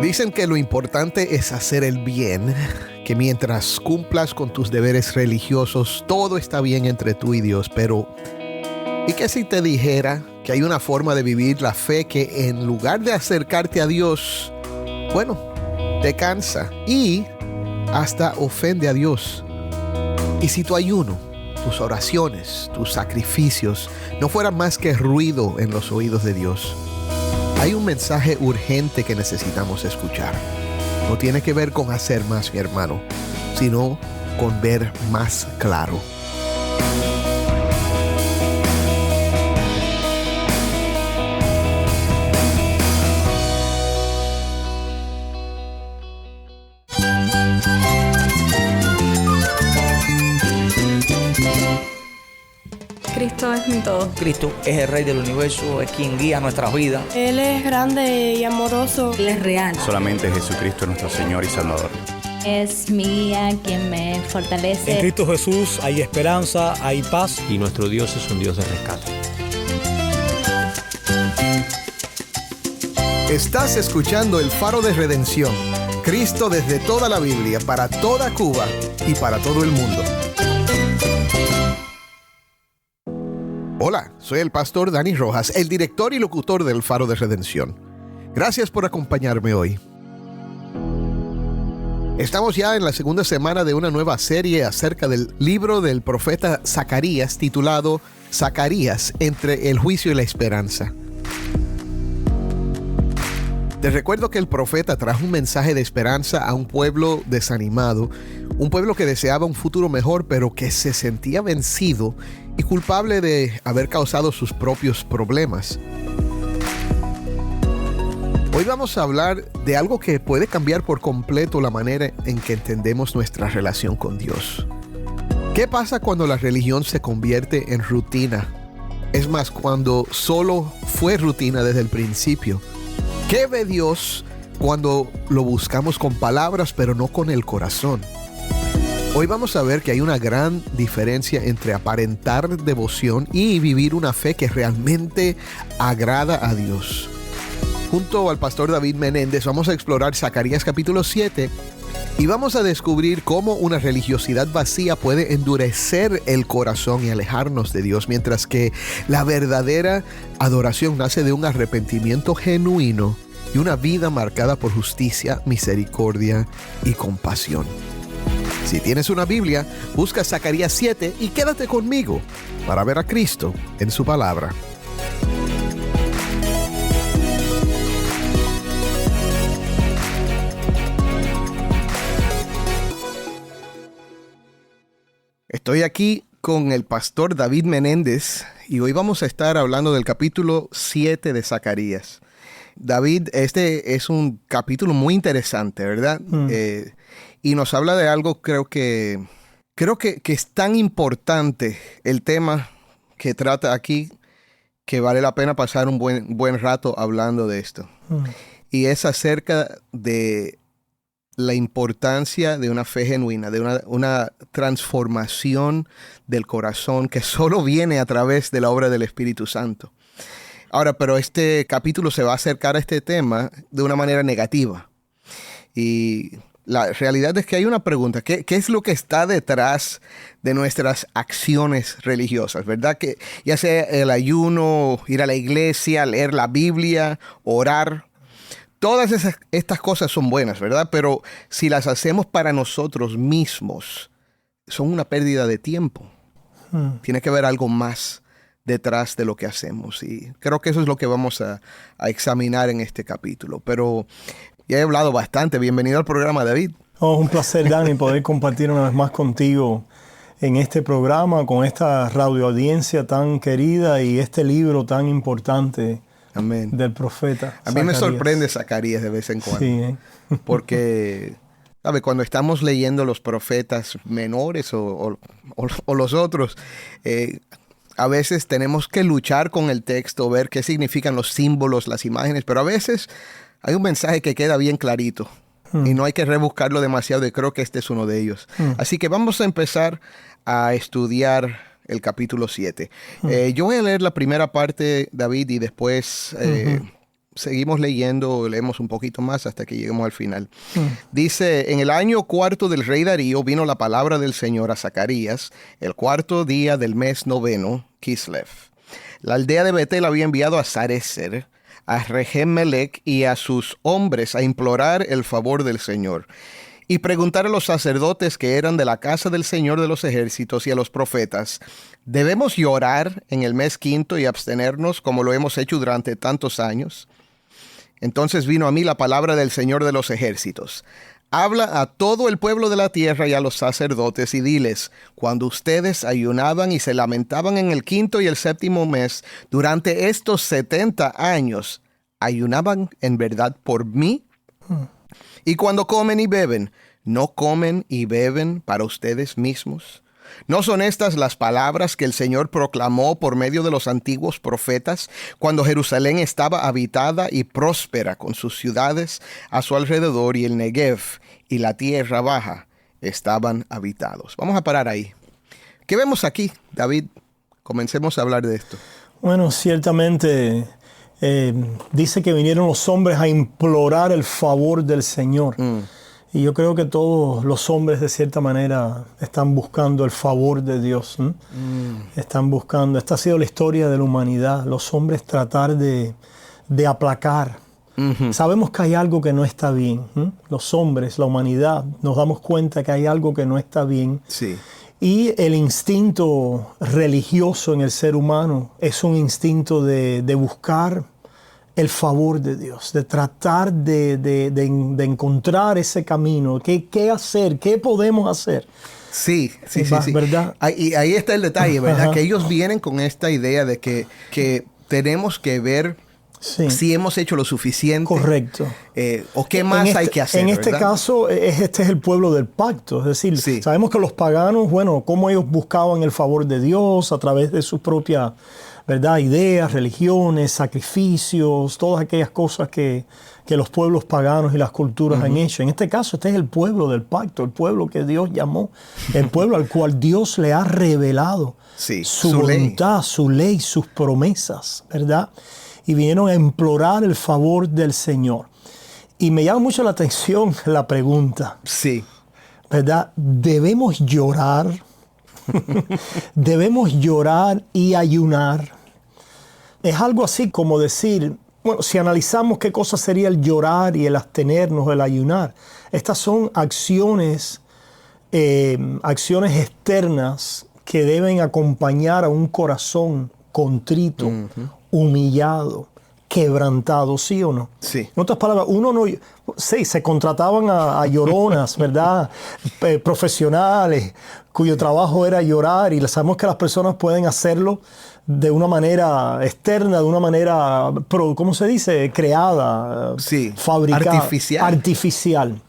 Dicen que lo importante es hacer el bien, que mientras cumplas con tus deberes religiosos, todo está bien entre tú y Dios. Pero, ¿y qué si te dijera que hay una forma de vivir la fe que en lugar de acercarte a Dios, bueno, te cansa y hasta ofende a Dios? Y si tu ayuno, tus oraciones, tus sacrificios no fueran más que ruido en los oídos de Dios, hay un mensaje urgente que necesitamos escuchar. No tiene que ver con hacer más, mi hermano, sino con ver más claro. Cristo es mi todo. Cristo es el Rey del universo, es quien guía nuestras vidas. Él es grande y amoroso. Él es real. Solamente Jesucristo es nuestro Señor y Salvador. Es mi guía quien me fortalece. En Cristo Jesús hay esperanza, hay paz. Y nuestro Dios es un Dios de rescate. Estás escuchando El Faro de Redención. Cristo desde toda la Biblia, para toda Cuba y para todo el mundo. Hola, soy el pastor Dani Rojas, el director y locutor del Faro de Redención. Gracias por acompañarme hoy. Estamos ya en la segunda semana de una nueva serie acerca del libro del profeta Zacarías, titulado Zacarías, entre el juicio y la esperanza. Te recuerdo que el profeta trajo un mensaje de esperanza a un pueblo desanimado, un pueblo que deseaba un futuro mejor, pero que se sentía vencido y culpable de haber causado sus propios problemas. Hoy vamos a hablar de algo que puede cambiar por completo la manera en que entendemos nuestra relación con Dios. ¿Qué pasa cuando la religión se convierte en rutina? Es más, cuando solo fue rutina desde el principio. ¿Qué ve Dios cuando lo buscamos con palabras pero no con el corazón? Hoy vamos a ver que hay una gran diferencia entre aparentar devoción y vivir una fe que realmente agrada a Dios. Junto al pastor David Menéndez vamos a explorar Zacarías capítulo 7 y vamos a descubrir cómo una religiosidad vacía puede endurecer el corazón y alejarnos de Dios, mientras que la verdadera adoración nace de un arrepentimiento genuino y una vida marcada por justicia, misericordia y compasión. Si tienes una Biblia, busca Zacarías 7 y quédate conmigo para ver a Cristo en su palabra. Estoy aquí con el pastor David Menéndez y hoy vamos a estar hablando del capítulo 7 de Zacarías. David, este es un capítulo muy interesante, ¿verdad? Y nos habla de algo, creo que es tan importante el tema que trata aquí, que vale la pena pasar un buen rato hablando de esto. Y es acerca de la importancia de una fe genuina, de una transformación del corazón que solo viene a través de la obra del Espíritu Santo. Ahora, pero este capítulo se va a acercar a este tema de una manera negativa. Y la realidad es que hay una pregunta. ¿Qué es lo que está detrás de nuestras acciones religiosas? ¿Verdad? Que ya sea el ayuno, ir a la iglesia, leer la Biblia, orar. Todas estas cosas son buenas, ¿verdad? Pero si las hacemos para nosotros mismos, son una pérdida de tiempo. Tiene que haber algo más detrás de lo que hacemos. Y creo que eso es lo que vamos a examinar en este capítulo. Pero ya he hablado bastante. Bienvenido al programa, David. Oh, un placer, Dani, poder compartir una vez más contigo en este programa, con esta radio audiencia tan querida y este libro tan importante. Amén. Del profeta A mí me sorprende Zacarías de vez en cuando. Sí, Porque, ¿sabe? Cuando estamos leyendo los profetas menores o los otros, a veces tenemos que luchar con el texto, ver qué significan los símbolos, las imágenes, pero a veces hay un mensaje que queda bien clarito y no hay que rebuscarlo demasiado, y creo que este es uno de ellos. Así que vamos a empezar a estudiar el capítulo 7. Yo voy a leer la primera parte, David, y después seguimos leyendo, leemos un poquito más hasta que lleguemos al final. Dice, en el año 4 del rey Darío vino la palabra del Señor a Zacarías, el 4º día del mes 9, Kislev. La aldea de Betel había enviado a Sarecer, a Regem-Melech y a sus hombres a implorar el favor del Señor y preguntar a los sacerdotes que eran de la casa del Señor de los ejércitos y a los profetas, ¿debemos llorar en el mes 5 y abstenernos como lo hemos hecho durante tantos años? Entonces vino a mí la palabra del Señor de los ejércitos. Habla a todo el pueblo de la tierra y a los sacerdotes y diles, cuando ustedes ayunaban y se lamentaban en el 5º y el 7º mes, durante estos 70 años, ¿ayunaban en verdad por mí? Y cuando comen y beben, ¿no comen y beben para ustedes mismos? ¿No son estas las palabras que el Señor proclamó por medio de los antiguos profetas cuando Jerusalén estaba habitada y próspera con sus ciudades a su alrededor y el Negev y la tierra baja estaban habitados? Vamos a parar ahí. ¿Qué vemos aquí, David? Comencemos a hablar de esto. Bueno, ciertamente dice que vinieron los hombres a implorar el favor del Señor. Y yo creo que todos los hombres de cierta manera están buscando el favor de Dios. Están buscando, esta ha sido la historia de la humanidad, los hombres tratar de aplacar. Sabemos que hay algo que no está bien. Los hombres, la humanidad, nos damos cuenta que hay algo que no está bien. Sí. Y el instinto religioso en el ser humano es un instinto de buscar el favor de Dios, de tratar de encontrar ese camino. ¿Qué hacer? ¿Qué podemos hacer? Sí. ¿Verdad? Ahí está el detalle, ¿verdad? Que ellos vienen con esta idea de que tenemos que ver si hemos hecho lo suficiente. Correcto. O qué más hay que hacer. En este caso, este es el pueblo del pacto. Es decir, sabemos que los paganos, cómo ellos buscaban el favor de Dios a través de sus propias, ¿verdad?, ideas, religiones, sacrificios, todas aquellas cosas que los pueblos paganos y las culturas han hecho. En este caso, este es el pueblo del pacto, el pueblo que Dios llamó, el pueblo al cual Dios le ha revelado su voluntad, su ley, sus promesas, ¿verdad? Y vinieron a implorar el favor del Señor. Y me llama mucho la atención la pregunta. Sí. ¿Verdad? ¿Debemos llorar? ¿Debemos llorar y ayunar? Es algo así como decir, si analizamos qué cosa sería el llorar y el abstenernos, el ayunar, estas son acciones externas que deben acompañar a un corazón contrito, humillado, quebrantado, ¿sí o no? Sí. En otras palabras, se contrataban a lloronas, ¿verdad? Profesionales cuyo trabajo era llorar, y sabemos que las personas pueden hacerlo de una manera externa, de una manera, ¿cómo se dice? Creada, fabricada. Artificial.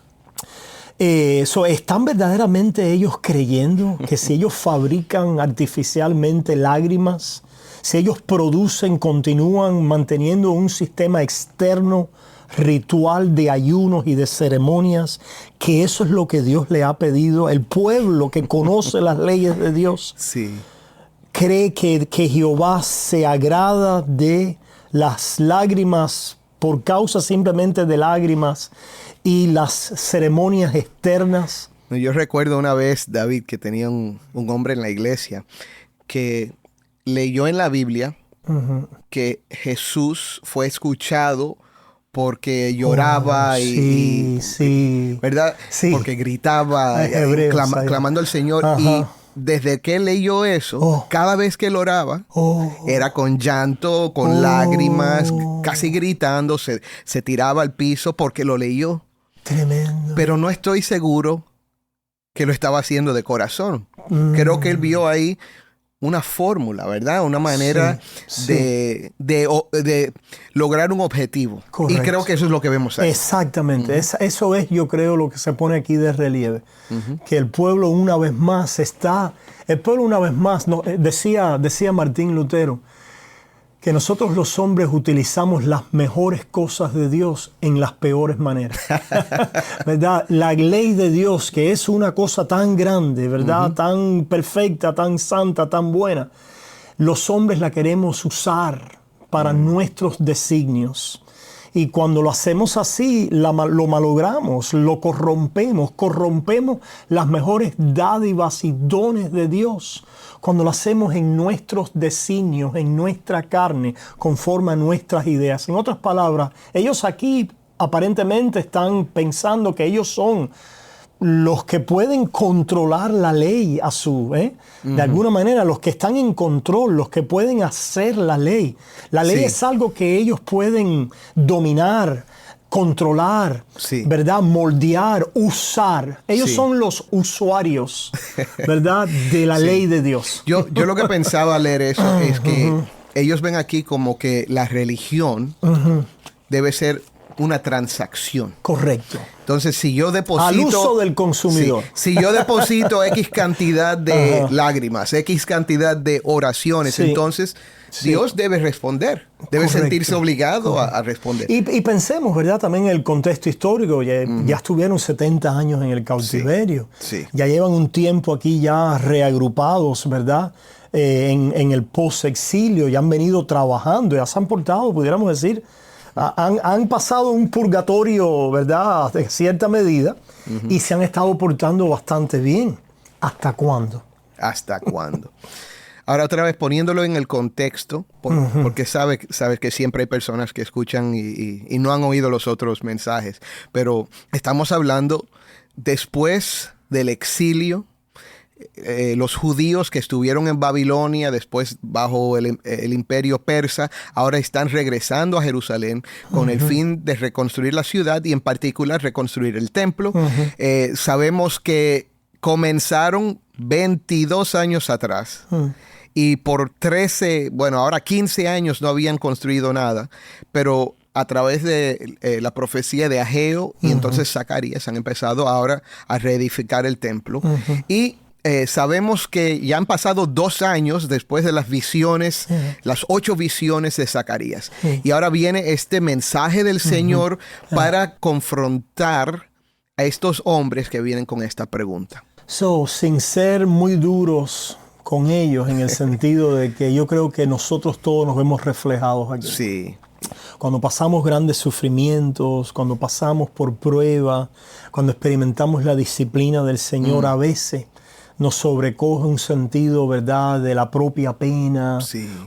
¿Están verdaderamente ellos creyendo que si ellos fabrican artificialmente lágrimas, si ellos continúan manteniendo un sistema externo, ritual de ayunos y de ceremonias, que eso es lo que Dios le ha pedido? El pueblo que conoce las leyes de Dios cree que Jehová se agrada de las lágrimas por causa simplemente de lágrimas y las ceremonias externas. Yo recuerdo una vez, David, que tenía un hombre en la iglesia que leyó en la Biblia que Jesús fue escuchado porque lloraba ¿verdad? Sí. Porque gritaba, clamando al Señor. Y desde que él leyó eso, cada vez que él oraba, era con llanto, con lágrimas, casi gritando, se tiraba al piso porque lo leyó. Tremendo. Pero no estoy seguro que lo estaba haciendo de corazón. Creo que él vio ahí una fórmula, ¿verdad? Una manera de lograr un objetivo. Correcto. Y creo que eso es lo que vemos ahí. Exactamente. Eso es, yo creo, lo que se pone aquí de relieve. Que el pueblo una vez más decía Martín Lutero, que nosotros los hombres utilizamos las mejores cosas de Dios en las peores maneras. ¿Verdad? La ley de Dios, que es una cosa tan grande, ¿verdad? Tan perfecta, tan santa, tan buena. Los hombres la queremos usar para nuestros designios. Y cuando lo hacemos así, lo malogramos, lo corrompemos las mejores dádivas y dones de Dios. Cuando lo hacemos en nuestros designios, en nuestra carne, conforme a nuestras ideas. En otras palabras, ellos aquí aparentemente están pensando que ellos son los que pueden controlar la ley a su, de alguna manera, los que están en control, los que pueden hacer la ley. La ley es algo que ellos pueden dominar, controlar, ¿verdad? Moldear, usar. Ellos son los usuarios, ¿verdad? De la ley de Dios. Yo lo que pensaba al leer eso es que ellos ven aquí como que la religión debe ser una transacción. Correcto. Entonces, si yo deposito... Al uso del consumidor. Si yo deposito X cantidad de lágrimas, X cantidad de oraciones, entonces Dios debe responder. Debe sentirse obligado a responder. Y pensemos, ¿verdad? También en el contexto histórico. Ya estuvieron 70 años en el cautiverio. Ya llevan un tiempo aquí ya reagrupados, ¿verdad? En el post-exilio. Ya han venido trabajando. Ya se han portado, pudiéramos decir... Han pasado un purgatorio, ¿verdad?, de cierta medida, y se han estado portando bastante bien. ¿Hasta cuándo? ¿Hasta cuándo? Ahora, otra vez, poniéndolo en el contexto, porque sabes que siempre hay personas que escuchan y no han oído los otros mensajes, pero estamos hablando después del exilio. Los judíos que estuvieron en Babilonia, después bajo el imperio persa, ahora están regresando a Jerusalén con el fin de reconstruir la ciudad y en particular reconstruir el templo. Sabemos que comenzaron 22 años atrás y por 15 años no habían construido nada, pero a través de la profecía de Ageo y entonces Zacarías han empezado ahora a reedificar el templo. Y sabemos que ya han pasado 2 años después de las visiones, las 8 visiones de Zacarías. Y ahora viene este mensaje del Señor para confrontar a estos hombres que vienen con esta pregunta. Sin ser muy duros con ellos, en el sentido de que yo creo que nosotros todos nos vemos reflejados aquí. Sí. Cuando pasamos grandes sufrimientos, cuando pasamos por prueba, cuando experimentamos la disciplina del Señor, a veces nos sobrecoge un sentido, ¿verdad?, de la propia pena,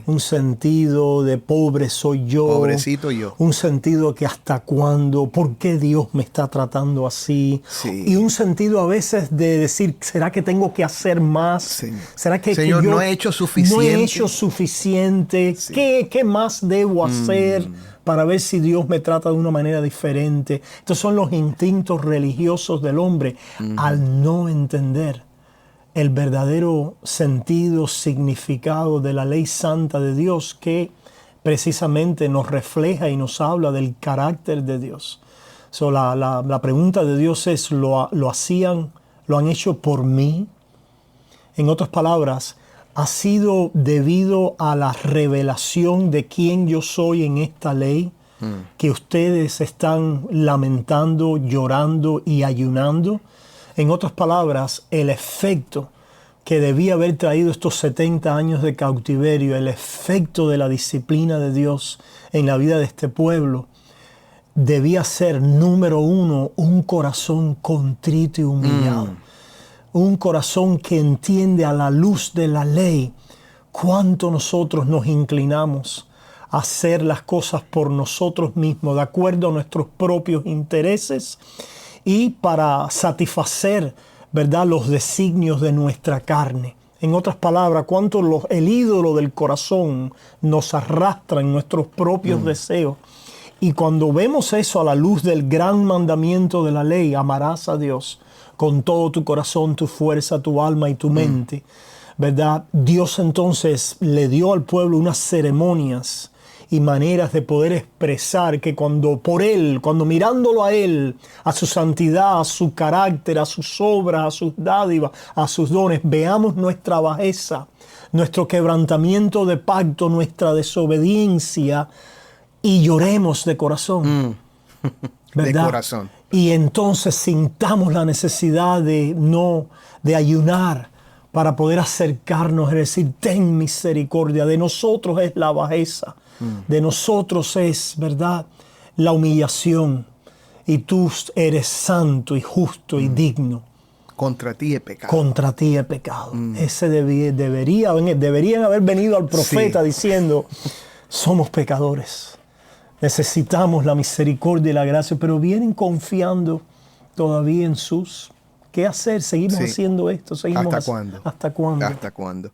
un sentido de pobre soy yo, pobrecito yo, un sentido que hasta cuándo, ¿por qué Dios me está tratando así? Y un sentido a veces de decir, ¿será que tengo que hacer más? ¿Será que Señor, yo no he hecho suficiente? No he hecho suficiente. ¿Qué más debo hacer para ver si Dios me trata de una manera diferente? Estos son los instintos religiosos del hombre al no entender el verdadero sentido, significado de la ley santa de Dios, que precisamente nos refleja y nos habla del carácter de Dios. La pregunta de Dios es, ¿lo han hecho por mí? En otras palabras, ¿ha sido debido a la revelación de quién yo soy en esta ley que ustedes están lamentando, llorando y ayunando? En otras palabras, el efecto que debía haber traído estos 70 años de cautiverio, el efecto de la disciplina de Dios en la vida de este pueblo, debía ser, número 1, un corazón contrito y humillado. Un corazón que entiende a la luz de la ley cuánto nosotros nos inclinamos a hacer las cosas por nosotros mismos, de acuerdo a nuestros propios intereses, y para satisfacer, ¿verdad?, los designios de nuestra carne. En otras palabras, cuánto el ídolo del corazón nos arrastra en nuestros propios deseos. Y cuando vemos eso a la luz del gran mandamiento de la ley, amarás a Dios con todo tu corazón, tu fuerza, tu alma y tu mente, ¿verdad? Dios entonces le dio al pueblo unas ceremonias y maneras de poder expresar que cuando mirándolo a Él, a su santidad, a su carácter, a sus obras, a sus dádivas, a sus dones, veamos nuestra bajeza, nuestro quebrantamiento de pacto, nuestra desobediencia, y lloremos de corazón. ¿Verdad? De corazón. Y entonces sintamos la necesidad de ayunar para poder acercarnos, es decir, ten misericordia. De nosotros es la bajeza. De nosotros es, ¿verdad?, la humillación, y tú eres santo y justo y digno. Contra ti he pecado. Contra ti he pecado. Ese deberían haber venido al profeta diciendo, somos pecadores, necesitamos la misericordia y la gracia, pero vienen confiando todavía en sus... ¿Qué hacer? ¿Seguimos haciendo esto? ¿Hasta cuándo? ¿Hasta cuándo? ¿Hasta cuándo?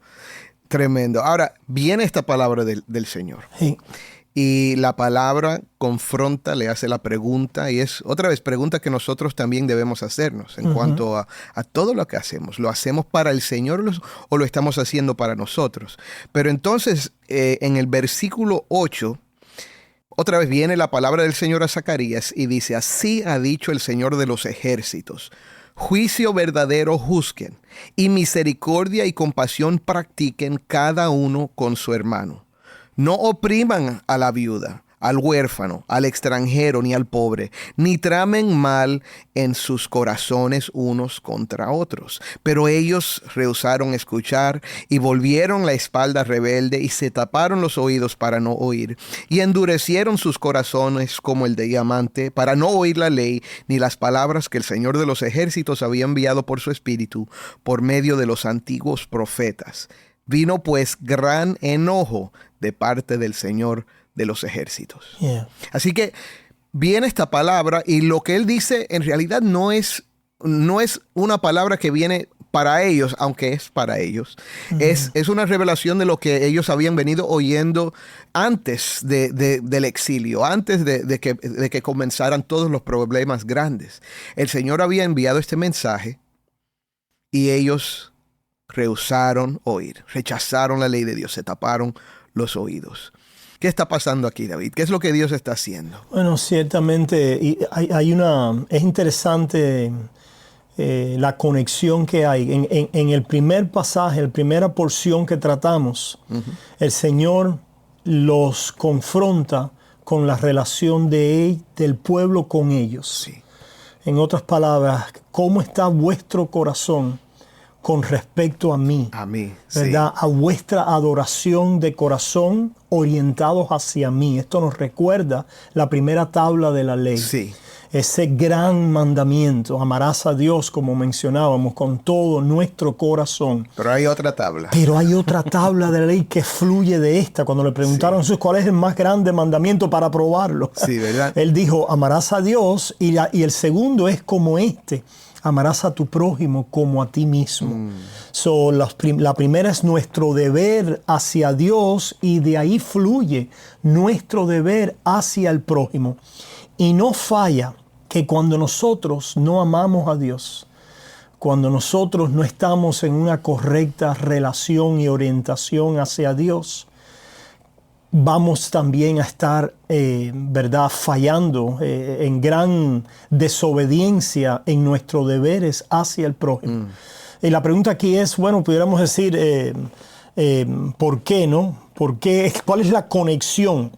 Tremendo. Ahora, viene esta palabra del Señor. Sí. Y la palabra confronta, le hace la pregunta, y es otra vez pregunta que nosotros también debemos hacernos en cuanto a todo lo que hacemos. ¿Lo hacemos para el Señor o lo estamos haciendo para nosotros? Pero entonces, en el versículo 8, otra vez viene la palabra del Señor a Zacarías y dice, así ha dicho el Señor de los ejércitos, juicio verdadero juzguen, y misericordia y compasión practiquen cada uno con su hermano. No opriman a la viuda, al huérfano, al extranjero, ni al pobre, ni tramen mal en sus corazones unos contra otros. Pero ellos rehusaron escuchar y volvieron la espalda rebelde y se taparon los oídos para no oír. Y endurecieron sus corazones como el de diamante para no oír la ley ni las palabras que el Señor de los ejércitos había enviado por su espíritu por medio de los antiguos profetas. Vino pues gran enojo de parte del Señor de los ejércitos. Yeah. Así que viene esta palabra y lo que él dice en realidad no es una palabra que viene para ellos, aunque es para ellos. Es una revelación de lo que ellos habían venido oyendo antes del exilio, antes de que comenzaran todos los problemas grandes. El Señor había enviado este mensaje y ellos rehusaron oír, rechazaron la ley de Dios, se taparon los oídos. ¿Qué está pasando aquí, David? ¿Qué es lo que Dios está haciendo? Bueno, ciertamente es interesante la conexión que hay. En el primer pasaje, la primera porción que tratamos, el Señor los confronta con la relación del pueblo con ellos. Sí. En otras palabras, ¿cómo está vuestro corazón con respecto a mí? A mí, ¿verdad? sí. A vuestra adoración de corazón orientados hacia mí. Esto nos recuerda la primera tabla de la ley. Sí. Ese gran mandamiento, amarás a Dios, como mencionábamos, con todo nuestro corazón. Pero hay otra tabla. Pero hay otra tabla de la ley que fluye de esta. Cuando le preguntaron a Jesús cuál es el más grande mandamiento para probarlo, Sí, ¿verdad? Él dijo, amarás a Dios, y el segundo es como este. Amarás a tu prójimo como a ti mismo. So, la primera es nuestro deber hacia Dios y de ahí fluye nuestro deber hacia el prójimo. Y no falla que cuando nosotros no amamos a Dios, cuando nosotros no estamos en una correcta relación y orientación hacia Dios, vamos también a estar, ¿verdad?, fallando en gran desobediencia en nuestros deberes hacia el prójimo. Y la pregunta aquí es, bueno, pudiéramos decir, ¿por qué, no? ¿Por qué? ¿Cuál es la conexión?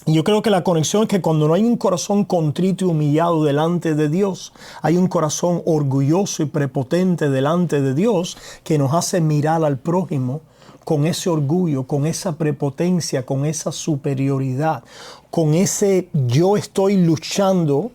Y yo creo que la conexión es que cuando no hay un corazón contrito y humillado delante de Dios, hay un corazón orgulloso y prepotente delante de Dios que nos hace mirar al prójimo con ese orgullo, con esa prepotencia, con esa superioridad, con ese yo estoy luchando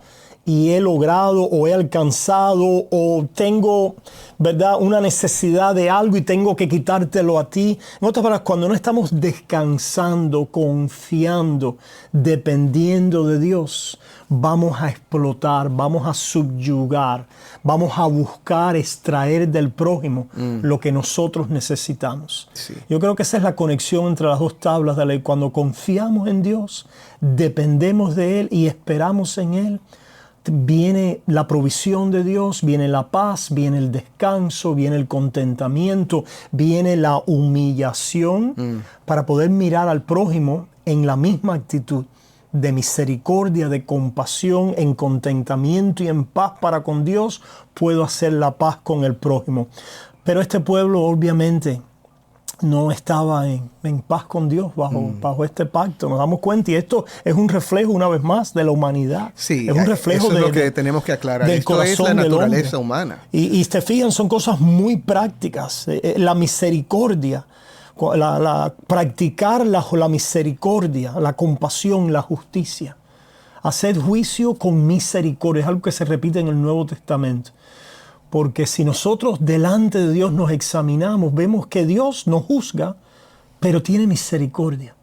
y he logrado o he alcanzado o tengo, ¿verdad?, una necesidad de algo y tengo que quitártelo a ti. En otras palabras, cuando no estamos descansando, confiando, dependiendo de Dios, vamos a explotar, vamos a subyugar, vamos a buscar extraer del prójimo lo que nosotros necesitamos. Sí. Yo creo que esa es la conexión entre las dos tablas de la ley. Cuando confiamos en Dios, dependemos de Él y esperamos en Él, viene la provisión de Dios, viene la paz, viene el descanso, viene el contentamiento, viene la humillación para poder mirar al prójimo en la misma actitud de misericordia, de compasión, en contentamiento y en paz para con Dios, puedo hacer la paz con el prójimo. Pero este pueblo obviamente no estaba en paz con Dios bajo este pacto. Nos damos cuenta, y esto es un reflejo, una vez más, de la humanidad. Sí, es un reflejo eso es lo que tenemos que aclarar. del Esto es corazón la del naturaleza hombre. humana. Y te fijan, son cosas muy prácticas. La misericordia, practicar la misericordia, la compasión, la justicia. Haced juicio con misericordia. Es algo que se repite en el Nuevo Testamento. Porque si nosotros delante de Dios nos examinamos, vemos que Dios nos juzga, pero tiene misericordia.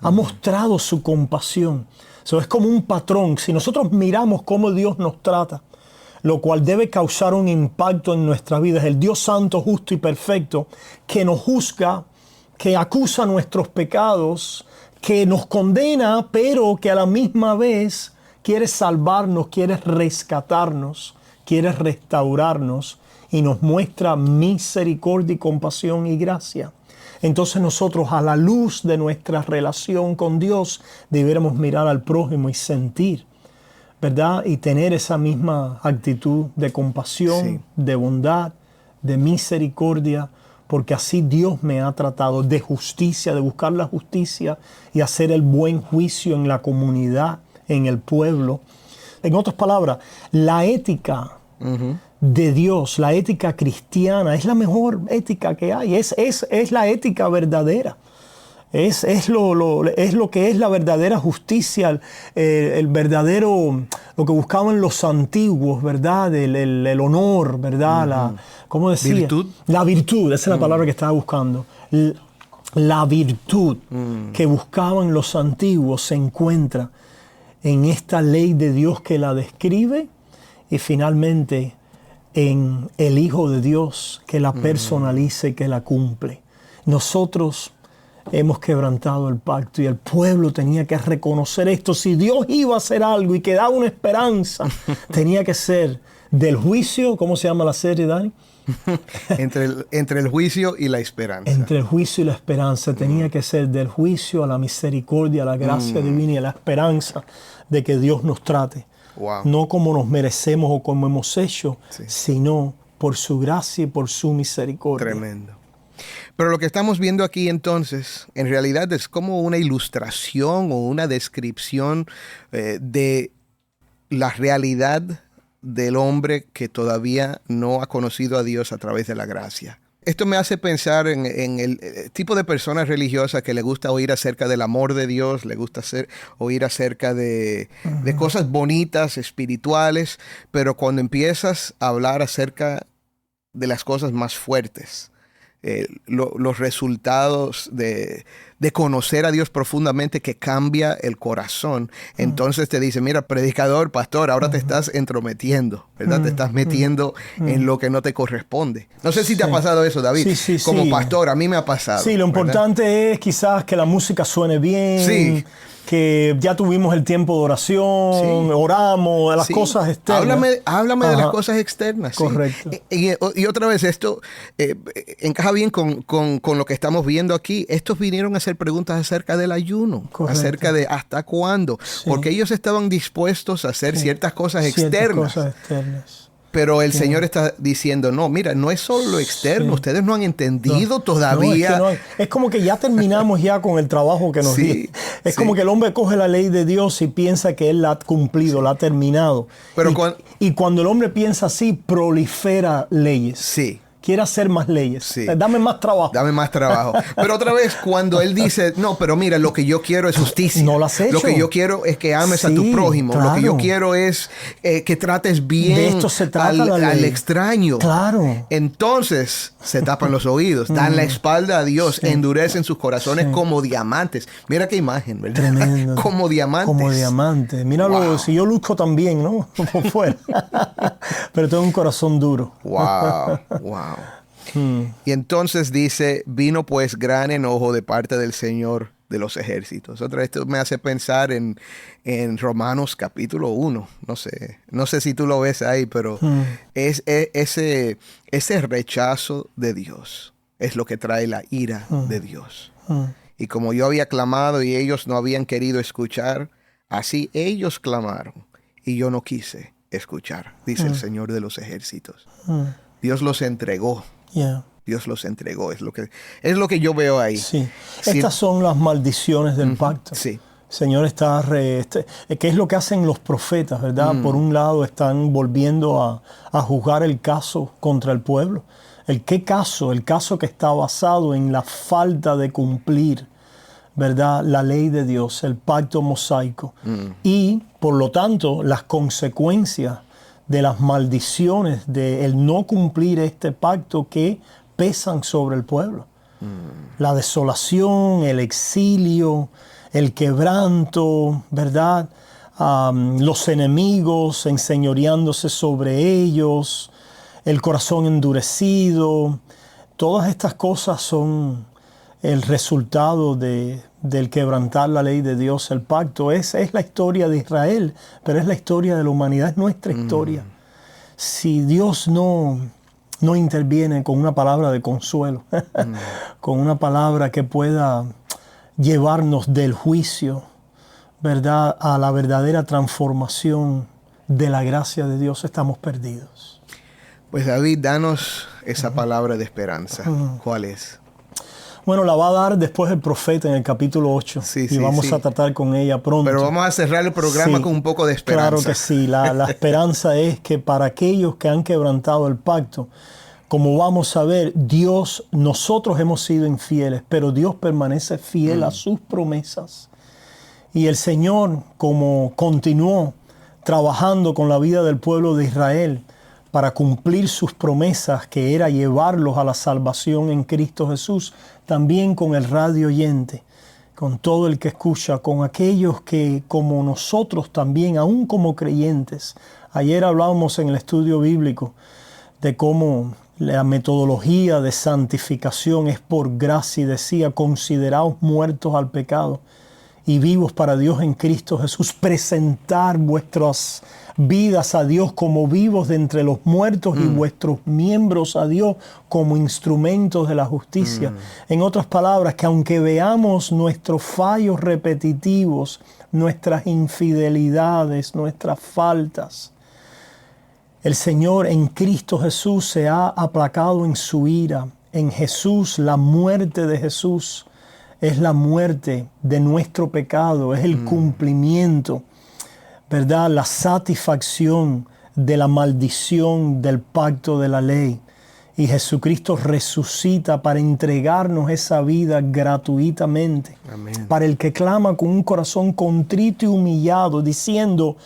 Ha mostrado su compasión. Eso es como un patrón. Si nosotros miramos cómo Dios nos trata, lo cual debe causar un impacto en nuestra vida, es el Dios santo, justo y perfecto, que nos juzga, que acusa nuestros pecados, que nos condena, pero que a la misma vez quiere salvarnos, quiere rescatarnos, quiere restaurarnos y nos muestra misericordia y compasión y gracia. Entonces nosotros, a la luz de nuestra relación con Dios, debiéramos mirar al prójimo y sentir, ¿verdad? Y tener esa misma actitud de compasión, de bondad, de misericordia, porque así Dios me ha tratado, de justicia, de buscar la justicia y hacer el buen juicio en la comunidad, en el pueblo. En otras palabras, la ética de Dios, la ética cristiana, es la mejor ética que hay, es la ética verdadera. Es lo que es la verdadera justicia, el verdadero, lo que buscaban los antiguos, ¿verdad? El honor, ¿verdad? ¿Cómo decía? Virtud. La virtud, esa es la palabra que estaba buscando. La virtud que buscaban los antiguos se encuentra en esta ley de Dios que la describe y finalmente en el Hijo de Dios que la personaliza y que la cumple. Nosotros hemos quebrantado el pacto y el pueblo tenía que reconocer esto. Si Dios iba a hacer algo y que daba una esperanza, tenía que ser del juicio. ¿Cómo se llama la serie, Dani? entre el juicio y la esperanza. Entre el juicio y la esperanza. Tenía que ser del juicio a la misericordia, a la gracia divina y a la esperanza de que Dios nos trate. Wow. No como nos merecemos o como hemos hecho, sino por su gracia y por su misericordia. Tremendo. Pero lo que estamos viendo aquí entonces, en realidad es como una ilustración o una descripción de la realidad del hombre que todavía no ha conocido a Dios a través de la gracia. Esto me hace pensar en el tipo de personas religiosas que le gusta oír acerca del amor de Dios, le gusta oír acerca de cosas bonitas, espirituales, pero cuando empiezas a hablar acerca de las cosas más fuertes, los resultados de conocer a Dios profundamente que cambia el corazón. Entonces te dice, mira, predicador, pastor, ahora te estás entrometiendo, ¿verdad? Te estás metiendo en lo que no te corresponde. No sé si te ha pasado eso, David. Como pastor, a mí me ha pasado. Sí, lo importante es quizás que la música suene bien, que ya tuvimos el tiempo de oración, oramos, las cosas externas. Háblame de las cosas externas. Correcto. Y otra vez, esto encaja bien con lo que estamos viendo aquí. Estos vinieron a hacer preguntas acerca del ayuno, acerca de hasta cuándo, porque ellos estaban dispuestos a hacer ciertas cosas externas. Pero el Señor está diciendo, no, mira, no es solo lo externo, ustedes no han entendido todavía. Es como que ya terminamos ya con el trabajo que nos dio. Es como que el hombre coge la ley de Dios y piensa que Él la ha cumplido, la ha terminado. Pero y cuando el hombre piensa así, prolifera leyes. Sí. Quiere hacer más leyes. Dame más trabajo. Dame más trabajo. Pero otra vez, cuando Él dice, no, pero mira, lo que yo quiero es justicia. No lo has hecho. Lo que yo quiero es que ames a tu prójimo. Claro. Lo que yo quiero es que trates bien de esto se trata al extraño. Claro. Entonces se tapan los oídos, dan la espalda a Dios, endurecen sus corazones como diamantes. Mira qué imagen, ¿verdad? Tremendo. Como diamantes. Como diamantes. Míralo, si yo luzco también, ¿no? Por fuera. Pero tengo un corazón duro. Wow. Y entonces dice, vino pues gran enojo de parte del Señor de los ejércitos. Otra vez esto me hace pensar en Romanos capítulo 1. No sé si tú lo ves ahí, pero es ese rechazo de Dios es lo que trae la ira de Dios. Y como yo había clamado y ellos no habían querido escuchar, así ellos clamaron y yo no quise escuchar, dice el Señor de los ejércitos. Dios los entregó. Dios los entregó. Es lo que yo veo ahí. Estas son las maldiciones del pacto. El Señor está... ¿Qué es lo que hacen los profetas, verdad? Por un lado están volviendo a juzgar el caso contra el pueblo. ¿Qué caso? El caso que está basado en la falta de cumplir, ¿verdad?, la ley de Dios, el pacto mosaico. Y, por lo tanto, las consecuencias de las maldiciones de el no cumplir este pacto que pesan sobre el pueblo. La desolación, el exilio, el quebranto, ¿verdad?, los enemigos enseñoreándose sobre ellos, el corazón endurecido. Todas estas cosas son el resultado del quebrantar la ley de Dios, el pacto. Es la historia de Israel, pero es la historia de la humanidad, es nuestra historia. Si Dios no interviene con una palabra de consuelo, con una palabra que pueda llevarnos del juicio, ¿verdad?, a la verdadera transformación de la gracia de Dios, estamos perdidos. Pues David, danos esa palabra de esperanza. ¿Cuál es? Bueno, la va a dar después el profeta en el capítulo 8. Y vamos a tratar con ella pronto. Pero vamos a cerrar el programa con un poco de esperanza. Claro que sí. La esperanza es que para aquellos que han quebrantado el pacto, como vamos a ver, nosotros hemos sido infieles, pero Dios permanece fiel a sus promesas. Y el Señor, como continuó trabajando con la vida del pueblo de Israel para cumplir sus promesas, que era llevarlos a la salvación en Cristo Jesús, también con el radio oyente, con todo el que escucha, con aquellos que, como nosotros también, aún como creyentes. Ayer hablábamos en el estudio bíblico de cómo la metodología de santificación es por gracia, y decía: consideraos muertos al pecado y vivos para Dios en Cristo Jesús. Presentar vuestras vidas a Dios como vivos de entre los muertos y vuestros miembros a Dios como instrumentos de la justicia. En otras palabras, que aunque veamos nuestros fallos repetitivos, nuestras infidelidades, nuestras faltas, el Señor en Cristo Jesús se ha aplacado en su ira. En Jesús, la muerte de Jesús es la muerte de nuestro pecado, es el cumplimiento, ¿verdad?, la satisfacción de la maldición del pacto de la ley. Y Jesucristo resucita para entregarnos esa vida gratuitamente. Amén. Para el que clama con un corazón contrito y humillado, diciendo: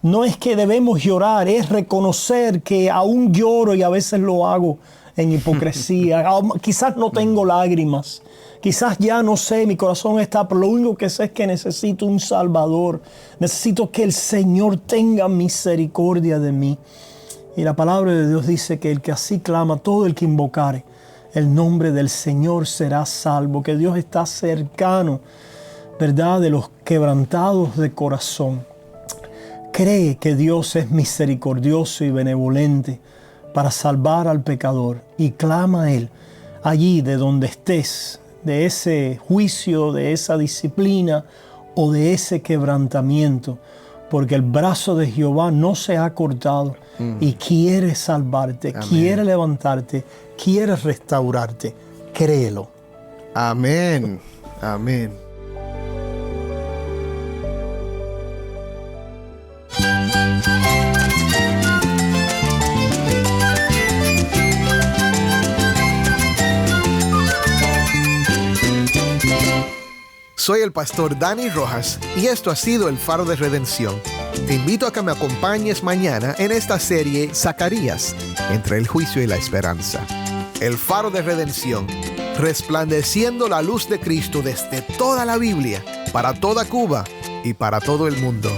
no es que debemos llorar, es reconocer que aún lloro y a veces lo hago en hipocresía. Quizás no tengo lágrimas, quizás ya no sé, mi corazón está, pero lo único que sé es que necesito un Salvador. Necesito que el Señor tenga misericordia de mí. Y la palabra de Dios dice que el que así clama, todo el que invocare el nombre del Señor será salvo. Que Dios está cercano, ¿verdad?, de los quebrantados de corazón. Cree que Dios es misericordioso y benevolente para salvar al pecador, y clama a Él allí de donde estés, de ese juicio, de esa disciplina o de ese quebrantamiento, porque el brazo de Jehová no se ha cortado y quiere salvarte. Amén. Quiere levantarte, quiere restaurarte. Créelo. Amén. Amén. Soy el pastor Dani Rojas y esto ha sido El Faro de Redención. Te invito a que me acompañes mañana en esta serie Zacarías, entre el juicio y la esperanza. El Faro de Redención, resplandeciendo la luz de Cristo desde toda la Biblia, para toda Cuba y para todo el mundo.